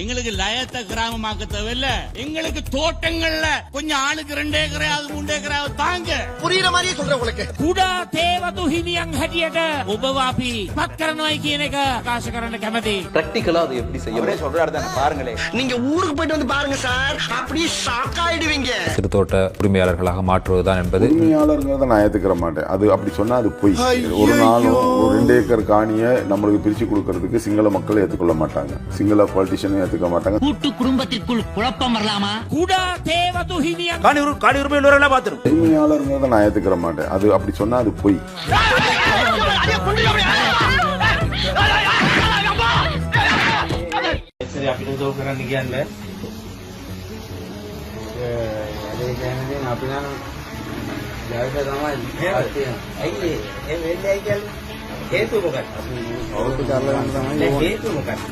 எங்களுக்கு லயத்தை கிராமமாக்க தேவையில்ல, எங்களுக்கு தோட்டங்கள்ல கொஞ்சம் ஆளுக்கு 2 ஏக்கராவது 3 ஏக்கராவது தாங்க. புரியுற மாதிரியே சொல்றேன் உங்களுக்கு. කුඩා තේවතු හිමියන් හැටියට ඔබව අපි පත් කරනවායි කියන එක ප්‍රකාශ කරන්න කැමතියි. பிராக்டிகலா அது எப்படி செய்ய முடியும் சொல்றாரு தானே, பாருங்களேன். நீங்க ஊருக்கு போயிட்டு வந்து பாருங்க சார், அப்படியே ஷாக் ஆயிடுவீங்க. சிறுதோட்ட உரிமையாளர்களாக மாற்றுவதுதான் என்பது உரிமையாளர்ங்கிறத நான் ஏத்துக்கிற மாட்டேன். அது அப்படி சொன்னா அது பொய். ஒரு நாளும் 2 ஏக்கர் காணியை நம்மளுக்கு பிரிச்சு கொடுக்கறதுக்கு சிங்கள மக்கள் ஏத்துக்கொள்ள மாட்டாங்க, சிங்கள பாலிட்டிஷியனும் ஏத்துக்க மாட்டாங்க. கூட்டு குடும்பத்திற்குள் குழப்பம் வரலாமா? කුඩා තේවතු හිමියන් காணி உரிமை உள்ளவரெல்லாம் பாத்துரும். உரிமையாளர்ங்கிறத நான் ஏத்துக்கிற மாட்டேன். அது அப்படி சொன்னா அது பொய். சரி, අපිට උදව් කරන්න කියන්නේ ඒ කියන්නේ අපි නම් ජයත තමයි ඇයි ඒ වෙන්නේ ඇයි කියන්නේ හේතුව මොකක්ද? ඔව් කරලා ගන්න තමයි හේතුව මොකක්ද?